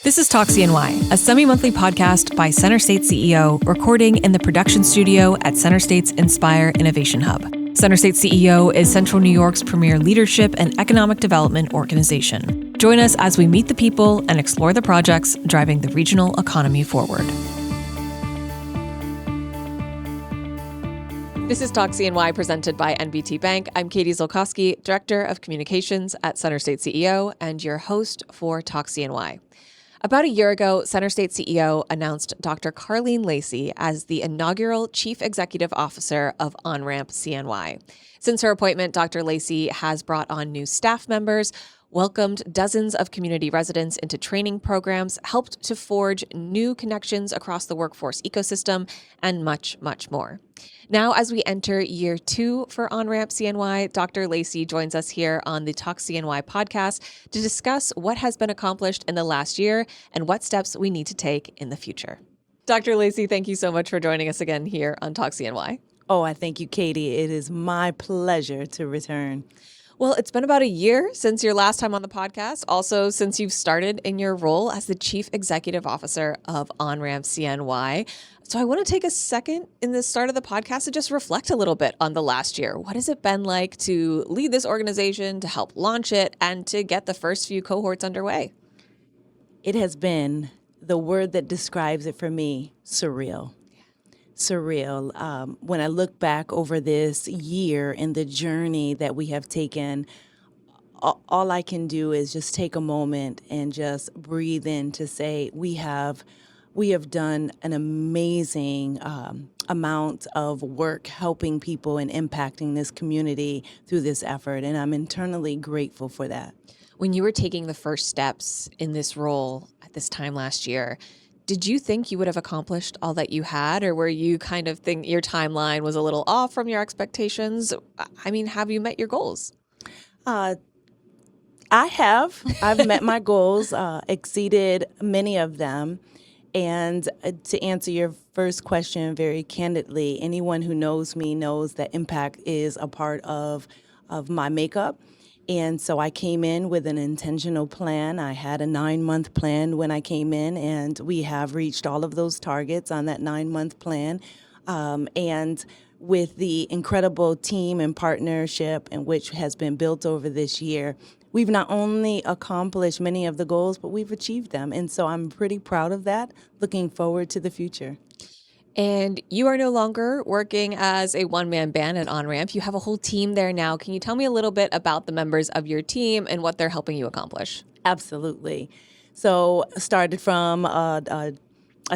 This is Talk CNY, a semi-monthly podcast by CenterState CEO, recording in the production studio at CenterState's Inspire Innovation Hub. CenterState CEO is Central New York's premier leadership and economic development organization. Join us as we meet the people and explore the projects driving the regional economy forward. This is Talk CNY presented by NBT Bank. I'm Katie Zolkowski, Director of Communications at CenterState CEO and your host for Talk CNY. About a year ago, CenterState CEO announced Dr. Carlene Lacey as the inaugural Chief Executive Officer of OnRamp CNY. Since her appointment, Dr. Lacey has brought on new staff members, welcomed dozens of community residents into training programs, helped to forge new connections across the workforce ecosystem, and much, much more. Now, as we enter year 2 for OnRamp CNY, Dr. Lacey joins us here on the Talk CNY podcast to discuss what has been accomplished in the last year and what steps we need to take in the future. Dr. Lacey, thank you so much for joining us again here on Talk CNY. Oh, I thank you, Katie. It is my pleasure to return. Well, it's been about a year since your last time on the podcast, also since you've started in your role as the Chief Executive Officer of OnRamp CNY. So I want to take a second in the start of the podcast to just reflect a little bit on the last year. What has it been like to lead this organization, to help launch it, and to get the first few cohorts underway? It has been, the word that describes it for me, surreal. Surreal. When I look back over this year and the journey that we have taken, all I can do is just take a moment and just breathe in to say we have done an amazing amount of work helping people and impacting this community through this effort, and I'm internally grateful for that. When you were taking the first steps in this role at this time last year, did you think you would have accomplished all that you had, or were you kind of think your timeline was a little off from your expectations? I mean, have you met your goals? I have. I've met my goals, exceeded many of them. And to answer your first question very candidly, anyone who knows me knows that impact is a part of my makeup. And so I came in with an intentional plan. I had a 9-month plan when I came in, and we have reached all of those targets on that 9-month plan. And with the incredible team and partnership in which has been built over this year, we've not only accomplished many of the goals, but we've achieved them. And so I'm pretty proud of that, looking forward to the future. And you are no longer working as a one-man band at OnRamp. You have a whole team there now. Can you tell me a little bit about the members of your team and what they're helping you accomplish? Absolutely. So started from a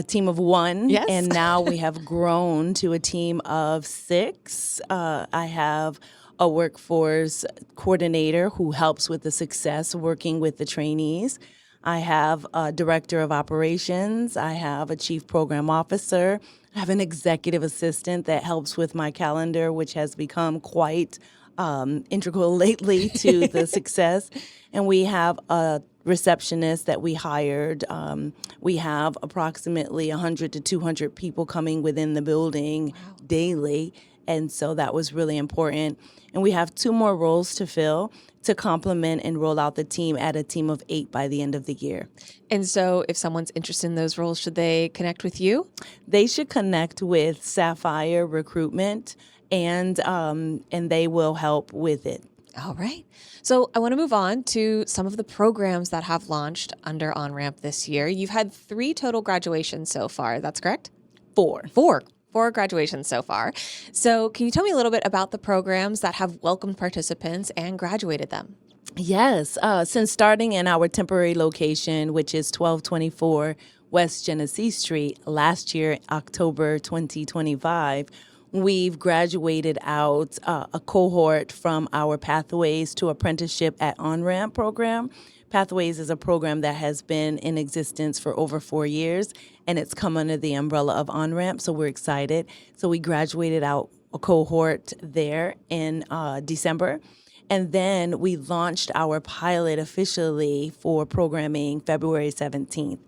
team of 1, yes. And now we have grown to a team of 6. I have a workforce coordinator who helps with the success working with the trainees. I have a director of operations. I have a chief program officer. I have an executive assistant that helps with my calendar, which has become quite integral lately to the success. And we have a receptionist that we hired. We have approximately 100 to 200 people coming within the building daily. And so that was really important. And we have 2 more roles to fill to complement and roll out the team at a team of 8 by the end of the year. And so if someone's interested in those roles, should they connect with you? They should connect with Sapphire Recruitment, and they will help with it. All right. So I want to move on to some of the programs that have launched under OnRamp this year. You've had 3 total graduations so far. That's correct? 4 graduations so far. So can you tell me a little bit about the programs that have welcomed participants and graduated them? Yes. Since starting in our temporary location, which is 1224 West Genesee Street, last year, October 2025, we've graduated out a cohort from our Pathways to Apprenticeship at OnRamp program. Pathways is a program that has been in existence for over 4 years, and it's come under the umbrella of OnRamp, so we're excited. So we graduated out a cohort there in December, and then we launched our pilot officially for programming February 17th.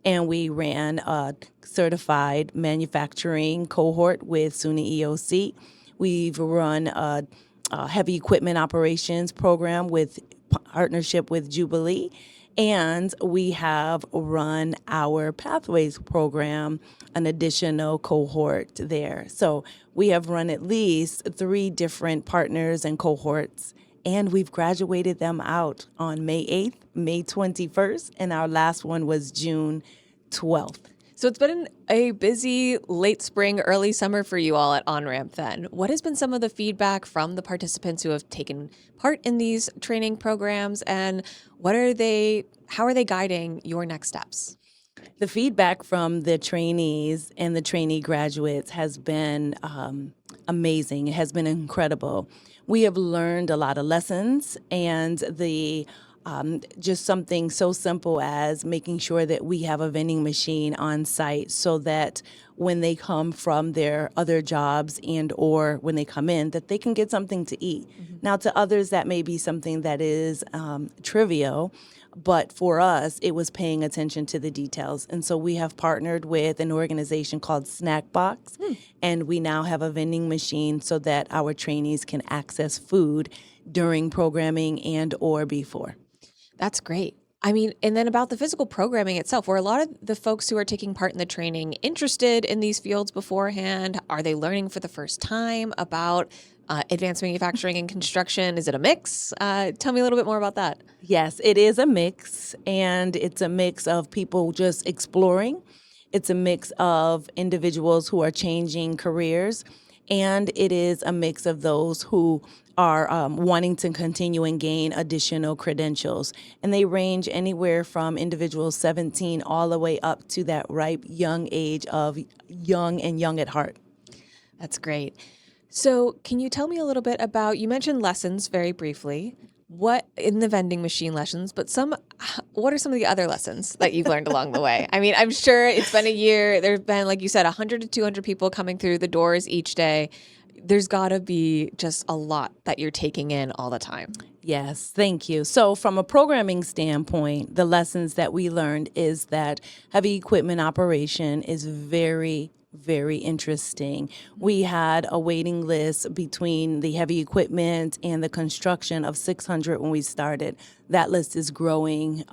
And we ran a certified manufacturing cohort with SUNY EOC. We've run a heavy equipment operations program with partnership with Jubilee. And we have run our Pathways program, an additional cohort there. So we have run at least 3 different partners and cohorts, and we've graduated them out on May 8th, May 21st, and our last one was June 12th. So it's been a busy late spring, early summer for you all at OnRamp then. What has been some of the feedback from the participants who have taken part in these training programs, and how are they guiding your next steps? The feedback from the trainees and the trainee graduates has been amazing. It has been incredible. We have learned a lot of lessons, and just something so simple as making sure that we have a vending machine on site so that when they come from their other jobs and or when they come in, that they can get something to eat. Mm-hmm. Now, to others, that may be something that is trivial, but for us, it was paying attention to the details. And so we have partnered with an organization called Snackbox, and we now have a vending machine so that our trainees can access food during programming and or before. That's great. I mean, and then about the physical programming itself, were a lot of the folks who are taking part in the training interested in these fields beforehand? Are they learning for the first time about advanced manufacturing and construction? Is it a mix? Tell me a little bit more about that. Yes, it is a mix, and it's a mix of people just exploring. It's a mix of individuals who are changing careers, and it is a mix of those who are wanting to continue and gain additional credentials. And they range anywhere from individuals 17 all the way up to that ripe young age of young and young at heart. That's great. So can you tell me a little bit about, you mentioned lessons very briefly, what in the vending machine lessons, but what are some of the other lessons that you've learned along the way? I mean, I'm sure it's been a year. There's been, like you said, 100 to 200 people coming through the doors each day. There's got to be just a lot that you're taking in all the time. Yes, thank you. So from a programming standpoint, the lessons that we learned is that heavy equipment operation is very, very interesting. We had a waiting list between the heavy equipment and the construction of 600 when we started. That list is growing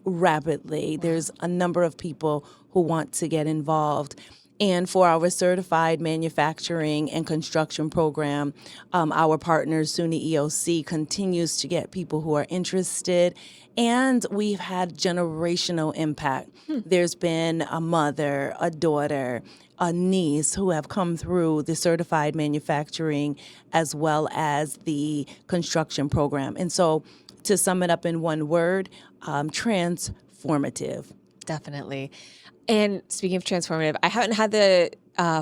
rapidly. There's a number of people who want to get involved. And for our certified manufacturing and construction program, our partner, SUNY EOC, continues to get people who are interested. And we've had generational impact. There's been a mother, a daughter, a niece who have come through the certified manufacturing as well as the construction program. And so to sum it up in one word, transformative. Definitely. And speaking of transformative, I haven't had the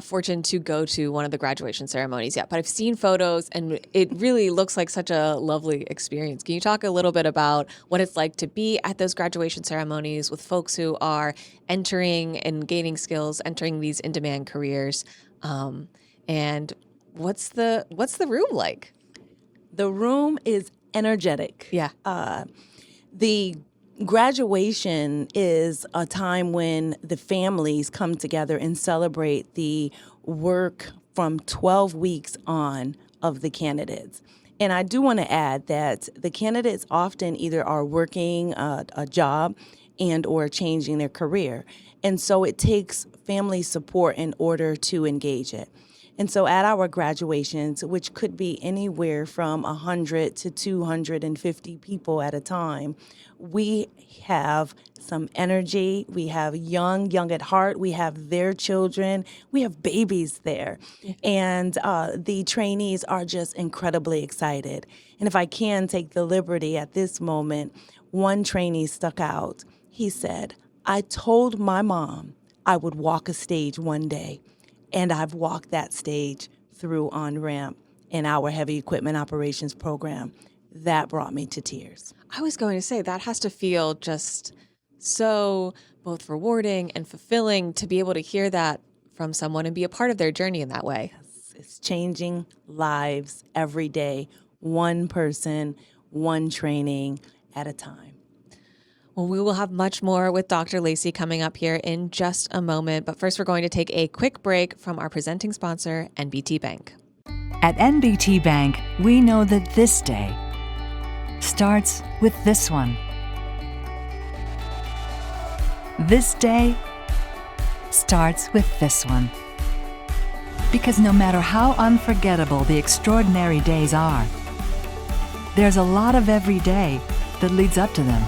fortune to go to one of the graduation ceremonies yet, but I've seen photos and it really looks like such a lovely experience. Can you talk a little bit about what it's like to be at those graduation ceremonies with folks who are entering and gaining skills, entering these in-demand careers? And what's the room like? The room is energetic. Yeah. The graduation is a time when the families come together and celebrate the work from 12 weeks on of the candidates. And I do want to add that the candidates often either are working a job and or changing their career. And so it takes family support in order to engage it. And so at our graduations, which could be anywhere from 100 to 250 people at a time, we have some energy. We have young at heart. We have their children. We have babies there. Yeah. And the trainees are just incredibly excited. And if I can take the liberty at this moment, one trainee stuck out. He said, "I told my mom I would walk a stage one day. And I've walked that stage through OnRamp in our heavy equipment operations program." That brought me to tears. I was going to say that has to feel just so both rewarding and fulfilling to be able to hear that from someone and be a part of their journey in that way. Yes, it's changing lives every day, one person, one training at a time. Well, we will have much more with Dr. Lacey coming up here in just a moment. But first, we're going to take a quick break from our presenting sponsor, NBT Bank. At NBT Bank, we know that this day starts with this one. This day starts with this one. Because no matter how unforgettable the extraordinary days are, there's a lot of every day that leads up to them.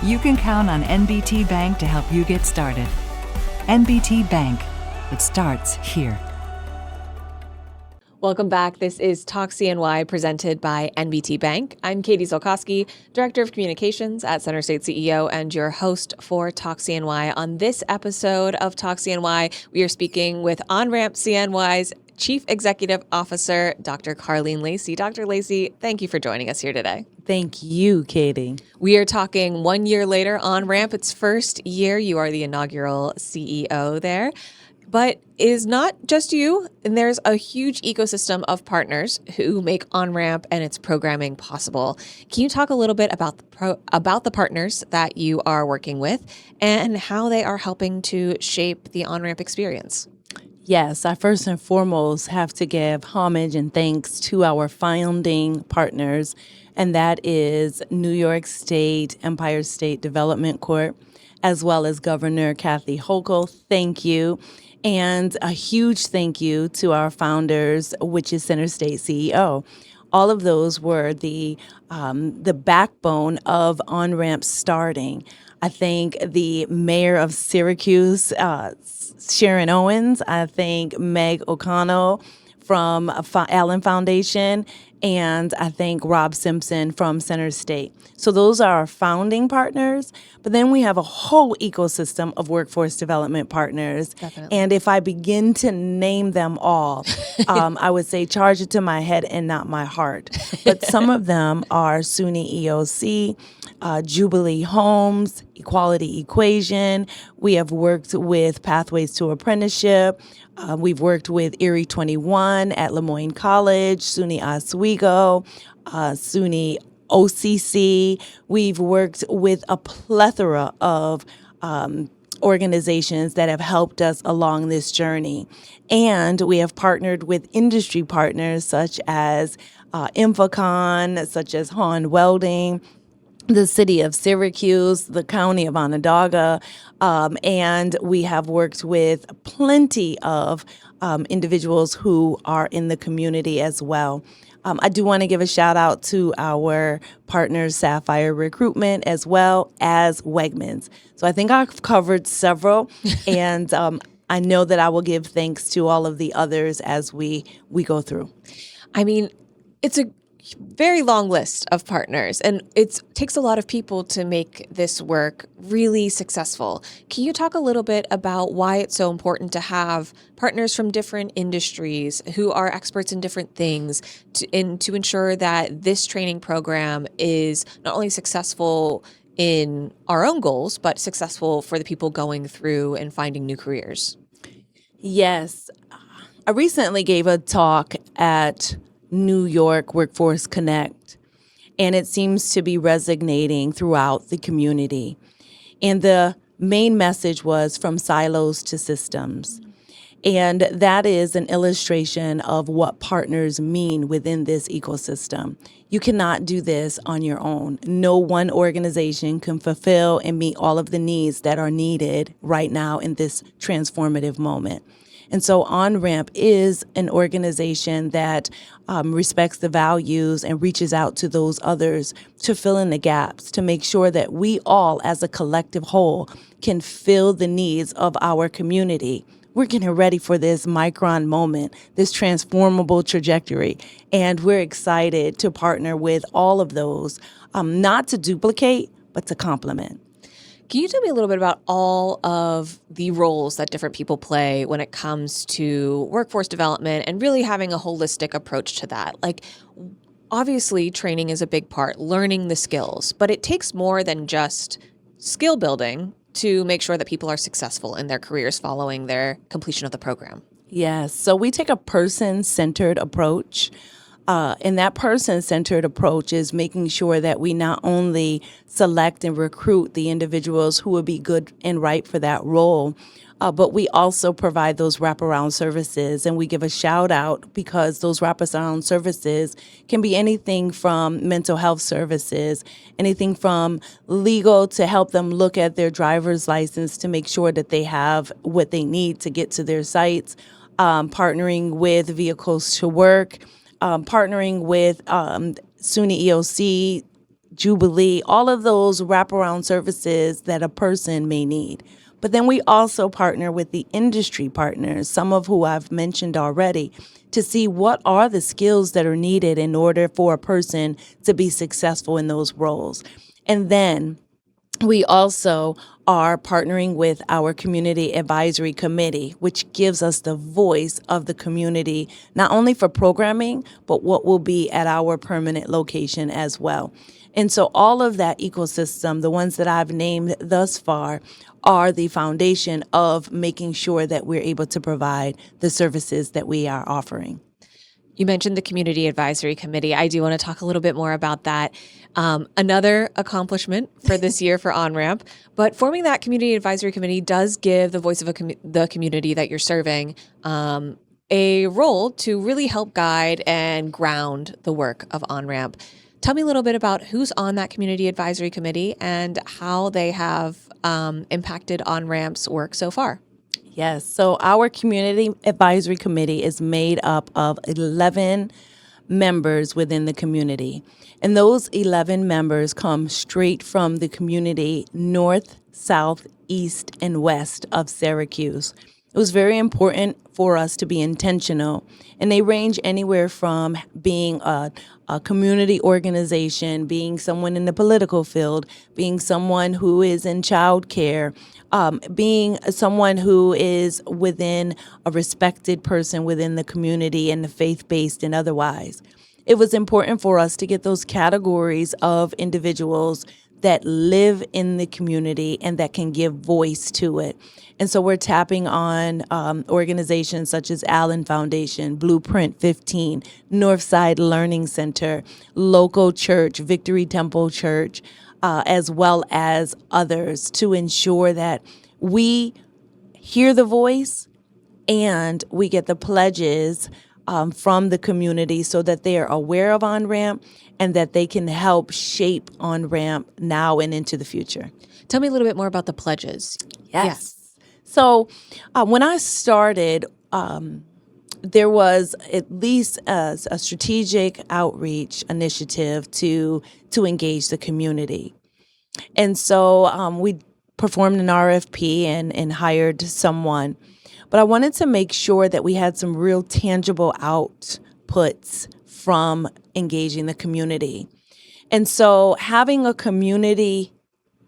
You can count on NBT Bank to help you get started. NBT Bank, it starts here. Welcome back. This is Talk CNY presented by NBT Bank. I'm Katie Zolkowski, Director of Communications at CenterState CEO and your host for Talk CNY. On this episode of Talk CNY, we are speaking with OnRamp CNY's Chief Executive Officer, Dr. Carlene Lacey. Dr. Lacey, thank you for joining us here today. Thank you, Katie. We are talking 1 year later, OnRamp, its first year. You are the inaugural CEO there. But it is not just you, and there's a huge ecosystem of partners who make OnRamp and its programming possible. Can you talk a little bit about the partners that you are working with and how they are helping to shape the OnRamp experience? Yes, I first and foremost have to give homage and thanks to our founding partners, and that is New York State Empire State Development Corp, as well as Governor Kathy Hochul. Thank you. And a huge thank you to our founders, which is CenterState CEO. All of those were the backbone of OnRamp starting. I think the mayor of Syracuse, Sharon Owens, I think Meg O'Connell from Allen Foundation, and I think Rob Simpson from Center State. So those are our founding partners, but then we have a whole ecosystem of workforce development partners. Definitely. And if I begin to name them all, I would say charge it to my head and not my heart. But some of them are SUNY EOC, Jubilee Homes, Equality Equation. We have worked with Pathways to Apprenticeship. We've worked with Erie 21 at Lemoyne College, SUNY Oswego, SUNY OCC. We've worked with a plethora of organizations that have helped us along this journey. And we have partnered with industry partners such as Infocon, such as Hahn Welding, the city of Syracuse, the county of Onondaga, and we have worked with plenty of individuals who are in the community as well. I do want to give a shout out to our partners, Sapphire Recruitment, as well as Wegmans. So I think I've covered several, and I know that I will give thanks to all of the others as we go through. I mean, it's a very long list of partners, and it takes a lot of people to make this work really successful. Can you talk a little bit about why it's so important to have partners from different industries who are experts in different things to ensure that this training program is not only successful in our own goals, but successful for the people going through and finding new careers? Yes. I recently gave a talk at New York Workforce Connect, and it seems to be resonating throughout the community. And the main message was from silos to systems. And that is an illustration of what partners mean within this ecosystem. You cannot do this on your own. No one organization can fulfill and meet all of the needs that are needed right now in this transformative moment. And so OnRamp is an organization that respects the values and reaches out to those others to fill in the gaps, to make sure that we all as a collective whole can fill the needs of our community. We're getting ready for this Micron moment, this transformable trajectory, and we're excited to partner with all of those, not to duplicate, but to complement. Can you tell me a little bit about all of the roles that different people play when it comes to workforce development and really having a holistic approach to that? Like, obviously, training is a big part, learning the skills, but it takes more than just skill building to make sure that people are successful in their careers following their completion of the program. Yes. So we take a person-centered approach. And that person-centered approach is making sure that we not only select and recruit the individuals who would be good and right for that role, but we also provide those wraparound services, and we give a shout out because those wraparound services can be anything from mental health services, anything from legal to help them look at their driver's license to make sure that they have what they need to get to their sites, partnering with vehicles to work, partnering with SUNY EOC, Jubilee, all of those wraparound services that a person may need. But then we also partner with the industry partners, some of who I've mentioned already, to see what are the skills that are needed in order for a person to be successful in those roles. And then we also are partnering with our community advisory committee, which gives us the voice of the community, not only for programming, but what will be at our permanent location as well. And so all of that ecosystem, the ones that I've named thus far, are the foundation of making sure that we're able to provide the services that we are offering. You mentioned the Community Advisory Committee. I do want to talk a little bit more about that. Another accomplishment for this year for OnRamp, but forming that Community Advisory Committee does give the voice of the community that you're serving a role to really help guide and ground the work of OnRamp. Tell me a little bit about who's on that Community Advisory Committee and how they have impacted OnRamp's work so far. Yes, so our Community Advisory Committee is made up of 11 members within the community. And those 11 members come straight from the community north, south, east, and west of Syracuse. It was very important for us to be intentional, and they range anywhere from being a community organization, being someone in the political field, being someone who is in childcare, being someone who is within a respected person within the community and the faith-based and otherwise. It was important for us to get those categories of individuals that live in the community and that can give voice to it. And so we're tapping on organizations such as Allen Foundation, Blueprint 15, Northside Learning Center, local church, Victory Temple Church, as well as others, to ensure that we hear the voice and we get the pledges from the community so that they are aware of OnRamp and that they can help shape OnRamp now and into the future. Tell me a little bit more about the pledges. Yes. So when I started, there was at least a strategic outreach initiative to engage the community. And so we performed an RFP and hired someone. But I wanted to make sure that we had some real tangible outputs from engaging the community. And so having a community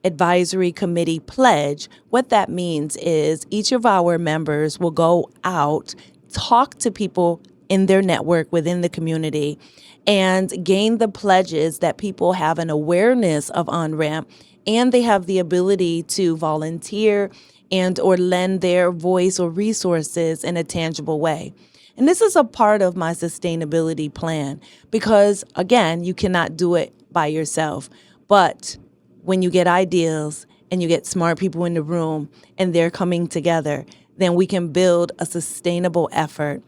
advisory committee pledge, what that means is each of our members will go out, talk to people in their network within the community, and gain the pledges that people have an awareness of OnRamp, and they have the ability to volunteer and or lend their voice or resources in a tangible way. And this is a part of my sustainability plan because, again, you cannot do it by yourself. But when you get ideas and you get smart people in the room and they're coming together, then we can build a sustainable effort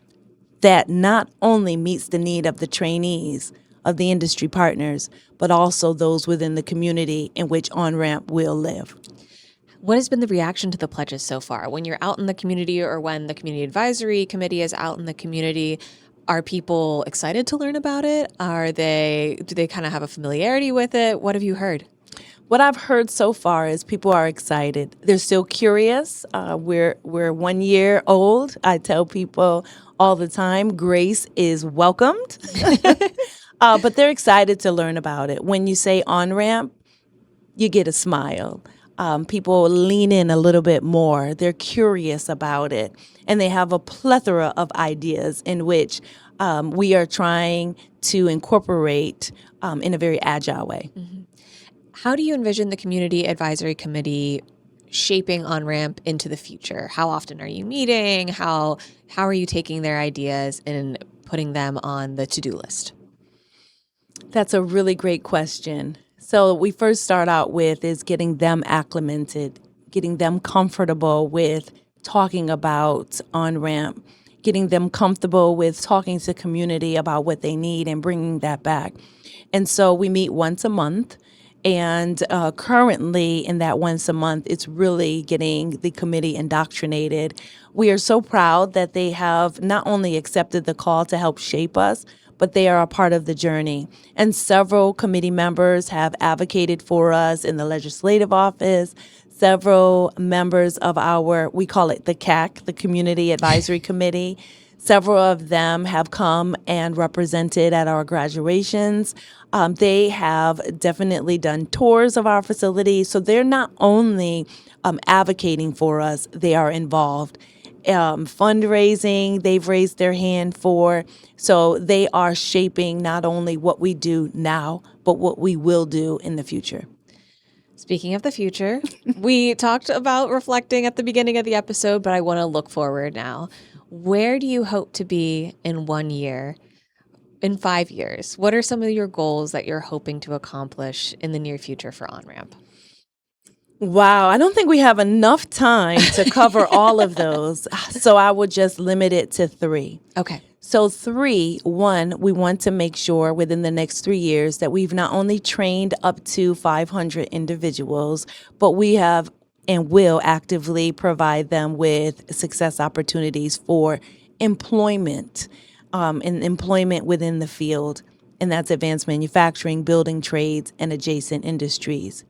that not only meets the need of the trainees, of the industry partners, but also those within the community in which OnRamp will live. What has been the reaction to the pledges so far? When you're out in the community or when the Community Advisory Committee is out in the community, are people excited to learn about it? Do they kind of have a familiarity with it? What have you heard? What I've heard so far is people are excited. They're still curious. We're 1 year old. I tell people all the time, grace is welcomed. But they're excited to learn about it. When you say OnRamp, you get a smile. People lean in a little bit more. They're curious about it. And they have a plethora of ideas in which we are trying to incorporate in a very agile way. Mm-hmm. How do you envision the Community Advisory Committee shaping OnRamp into the future? How often are you meeting? How are you taking their ideas and putting them on the to-do list? That's a really great question. So we first start out with is getting them acclimated, getting them comfortable with talking about on-ramp, getting them comfortable with talking to community about what they need and bringing that back. And so we meet once a month. And currently in that once a month, it's really getting the committee indoctrinated. We are so proud that they have not only accepted the call to help shape us, but they are a part of the journey. And several committee members have advocated for us in the legislative office. Several members of we call it the CAC, the Community Advisory Committee. Several of them have come and represented at our graduations. They have definitely done tours of our facility. So they're not only advocating for us, they are involved. Fundraising, they've raised their hand for. So they are shaping not only what we do now, but what we will do in the future. Speaking of the future, we talked about reflecting at the beginning of the episode, but I want to look forward now. Where do you hope to be in 1 year, in 5 years? What are some of your goals that you're hoping to accomplish in the near future for OnRamp? Wow, I don't think we have enough time to cover all of those. So I would just limit it to 3. Okay. So 3, 1, we want to make sure within the next 3 years that we've not only trained up to 500 individuals, but we have and will actively provide them with success opportunities for employment and employment within the field. And that's advanced manufacturing, building trades, and adjacent industries.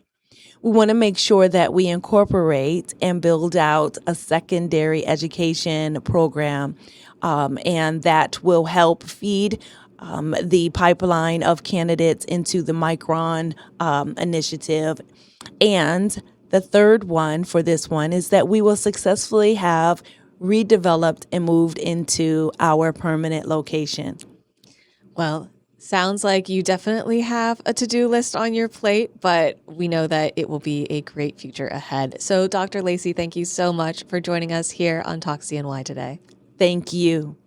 We want to make sure that we incorporate and build out a secondary education program, and that will help feed the pipeline of candidates into the Micron initiative. And the third one for this one is that we will successfully have redeveloped and moved into our permanent location. Well, sounds like you definitely have a to-do list on your plate, but we know that it will be a great future ahead. So, Dr. Lacey, thank you so much for joining us here on Talk CNY today. Thank you.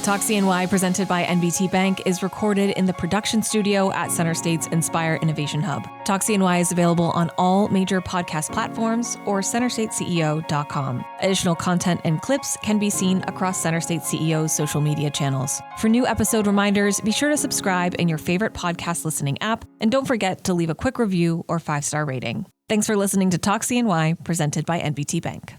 Talk CNY, presented by NBT Bank, is recorded in the production studio at CenterState's Inspire Innovation Hub. Talk CNY is available on all major podcast platforms or CenterStateCEO.com. Additional content and clips can be seen across CenterState CEO's social media channels. For new episode reminders, be sure to subscribe in your favorite podcast listening app, and don't forget to leave a quick review or 5-star rating. Thanks for listening to Talk CNY, presented by NBT Bank.